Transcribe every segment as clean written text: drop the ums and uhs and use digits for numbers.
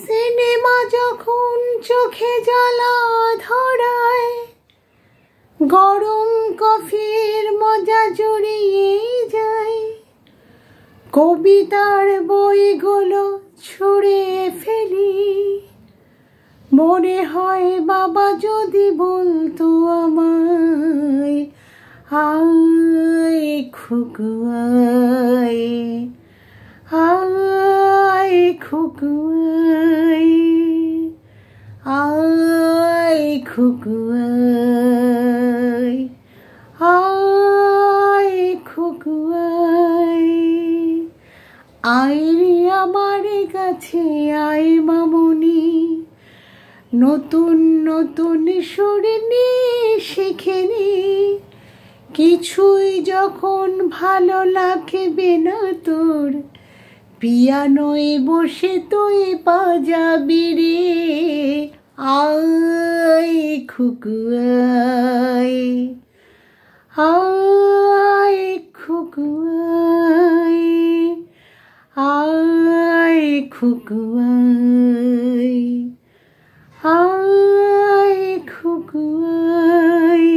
Cinema যখন চোখে জ্বালা ধরায়, গরম কফির মজা জড়িয়ে যায়, কবিতার বইগুলো ছুঁড়ে ফেলি, মনে হয় বাবা যদি বলতো আমায়, আয় খুকু আয়, আয় খুকু আয়, আয় খুকু আয়, আয় খুকু আয়, আয় রে আমার কাছে আয় মামুনি, নতুন নতুন সুর নিয়ে শিখে নি, কিছুই যখন ভালো লাগবে না তোর, পিয়ানোয় বসে তুই বাজাবি রে, আয় খুকু আয়, আয় খুকু আয়, আয় খুকু আয়, আয় খুকু আয়।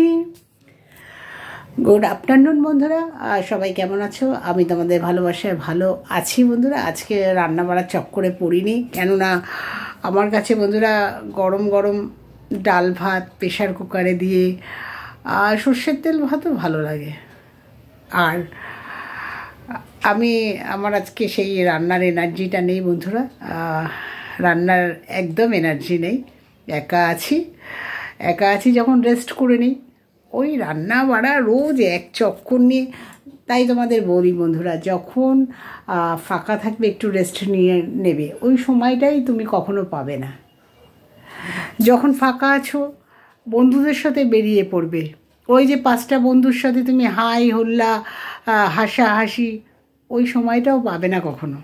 গুড আফটারনুন বন্ধুরা, সবাই কেমন আছো? আমি তোমাদের ভালোবাসায় ভালো আছি বন্ধুরা। আজকে রান্না বাড়ার চক্করে পড়িনি, কেননা আমার কাছে বন্ধুরা গরম গরম ডাল ভাত প্রেশার কুকারে দিয়ে সর্ষের তেল ভাতও ভালো লাগে। আর আমার আজকে সেই রান্নার এনার্জিটা নেই বন্ধুরা, রান্নার একদম এনার্জি নেই। একা আছি যখন রেস্ট করে নিই, ওই রান্না বাড়া রোজ এক চক্কর নিয়ে। তাই তোমাদের বলি বন্ধুরা, যখন ফাঁকা থাকবে একটু রেস্ট নিয়ে নেবে, ওই সময়টাই তুমি কখনো পাবে না। যখন ফাঁকা আছো বন্ধুদের সাথে বেরিয়ে পড়বে, ওই যে 5টা বন্ধুর সাথে তুমি হাই হল্লা হাসাহাসি, ওই সময়টাও পাবে না কখনো।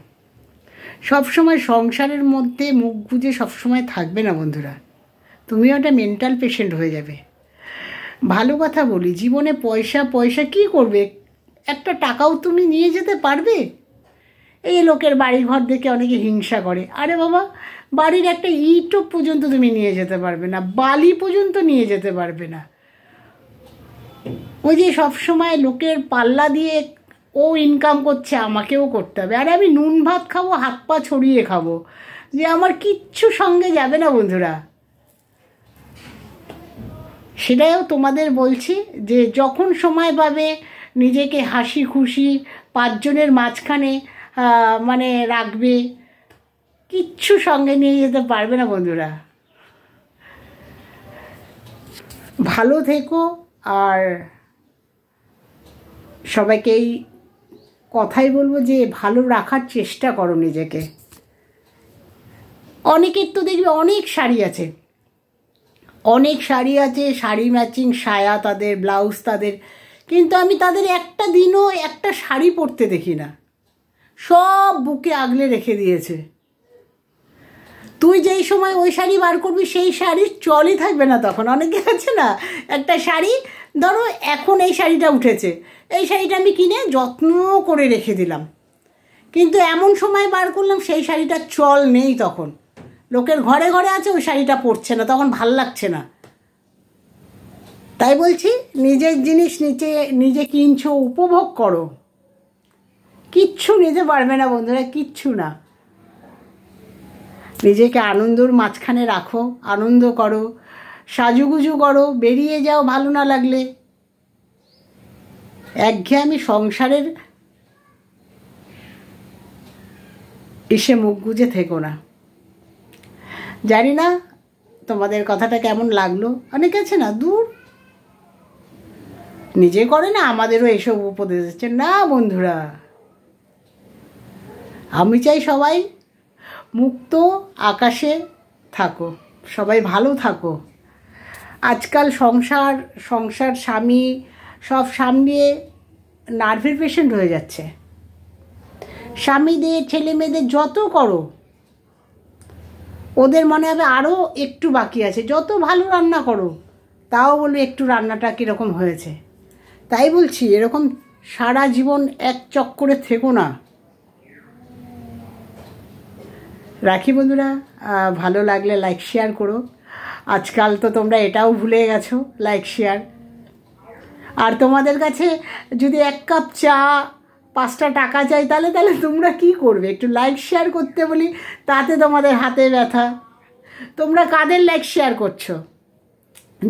সব সময় সংসারের মধ্যে মুখ গুজে সবসময় থাকবে না বন্ধুরা, তুমি একটা মেন্টাল পেশেন্ট হয়ে যাবে। ভালো কথা বলি, জীবনে পয়সা কী করবে? একটা টাকাও তুমি নিয়ে যেতে পারবে? এই লোকের বাড়ির ঘর দেখে অনেকে হিংসা করে। আরে বাবা, বাড়ির একটা ইটও পর্যন্ত তুমি নিয়ে যেতে পারবে না, বালি পর্যন্ত নিয়ে যেতে পারবে না। ওই যে সবসময় লোকের পাল্লা দিয়ে ও ইনকাম করছে, আমাকেও করতে হবে। আরে আমি নুন ভাত খাবো, হাত পা ছড়িয়ে খাবো, যে আমার কিচ্ছু সঙ্গে যাবে না বন্ধুরা। সেটাও তোমাদের বলছি যে যখন সময় পাবে নিজেকে হাসি খুশি 5 জনের মাঝখানে মানে রাখবে, কিচ্ছু সঙ্গে নিয়ে যেতে পারবে না বন্ধুরা। ভালো থেকো, আর সবাইকে এই কথাই বলবো যে ভালো রাখার চেষ্টা করো নিজেকে। অনেকের তো দেখবে অনেক শাড়ি আছে, শাড়ি ম্যাচিং সায়া তাদের, ব্লাউজ তাদের, কিন্তু আমি তাদের একটা দিনও একটা শাড়ি পরতে দেখি না, সব বুকে আগলে রেখে দিয়েছে। তুই যেই সময় ওই শাড়ি বার করবি সেই শাড়ির চলই থাকবে না তখন। অনেকে আছে না, একটা শাড়ি ধরো এখন এই শাড়িটা উঠেছে, এই শাড়িটা আমি কিনে যত্ন করে রেখে দিলাম, কিন্তু এমন সময় বার করলাম সেই শাড়িটার চল নেই, তখন লোকের ঘরে ঘরে আছে, ওই শাড়িটা পরছে না, তখন ভাল লাগছে না। তাই বলছি, নিজের জিনিস নিজে কিনছো, উপভোগ করো। কিচ্ছু নিতে পারবে না বন্ধুরা, কিচ্ছু না। নিজেকে আনন্দর মাঝখানে রাখো, আনন্দ করো, সাজুগুজু করো, বেরিয়ে যাও ভালো না লাগলে। একঘেয়েমি সংসারের এসে মুখ গুজে থেকো না। জানি না তোমাদের কথাটা কেমন লাগলো। অনেকে আছে না, দূর নিজে করে না, আমাদেরও এসব উপদেশ দিচ্ছে না বন্ধুরা। আমি চাই সবাই মুক্ত আকাশে থাকো, সবাই ভালো থাকো। আজকাল সংসার স্বামী সব সামলিয়ে নার্ভের পেশেন্ট হয়ে যাচ্ছে। স্বামীদের ছেলে মেয়েদের যত করো, ওদের মনে হবে আরও একটু বাকি আছে। যত ভালো রান্না করো, তাও বলবে একটু রান্নাটা কীরকম হয়েছে। তাই বলছি, এরকম সারা জীবন এক চক্করে থেকো না। রাখি বন্ধুরা, ভালো লাগলে লাইক শেয়ার করো। আজকাল তো তোমরা এটাও ভুলে গেছো লাইক শেয়ার। আর তোমাদের কাছে যদি 1 কাপ চা 5টা টাকা চাই তাহলে তোমরা কি করবে? একটু লাইক শেয়ার করতে বলি, তাতে তোমাদের হাতে ব্যথা। তোমরা কাদের লাইক শেয়ার করছো?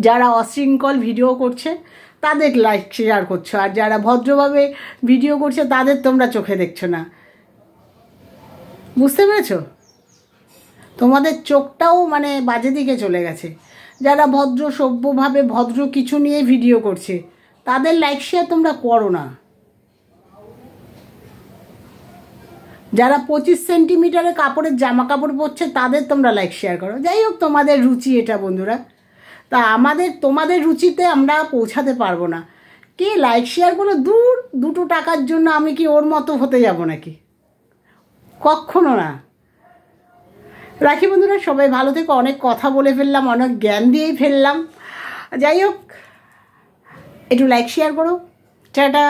যারা অশৃঙ্খল ভিডিও করছে তাদের লাইক শেয়ার করছো, আর যারা ভদ্রভাবে ভিডিও করছে তাদের তোমরা চোখে দেখছো না। বুঝতে পেরেছো? তোমাদের চোখটাও মানে বাজে দিকে চলে গেছে। যারা ভদ্র সভ্যভাবে ভদ্র কিছু নিয়ে ভিডিও করছে তাদের লাইক শেয়ার তোমরা করো না। যারা 25 সেন্টিমিটারের কাপড়ের জামা কাপড় পরছে তাদের তোমরা লাইক শেয়ার করো। যাই হোক, তোমাদের রুচি এটা বন্ধুরা। তা তোমাদের রুচিতে আমরা পৌঁছাতে পারবো না। কে লাইক শেয়ার করো? দূর, 2টো টাকার জন্য আমি কি ওর মতো হতে যাব নাকি? কখনো না। রাখি বন্ধুরা, সবাই ভালো থেকো। অনেক কথা বলে ফেললাম, অনেক জ্ঞান দিয়েই ফেললাম। যাই হোক, একটু লাইক শেয়ার করো। টাটা।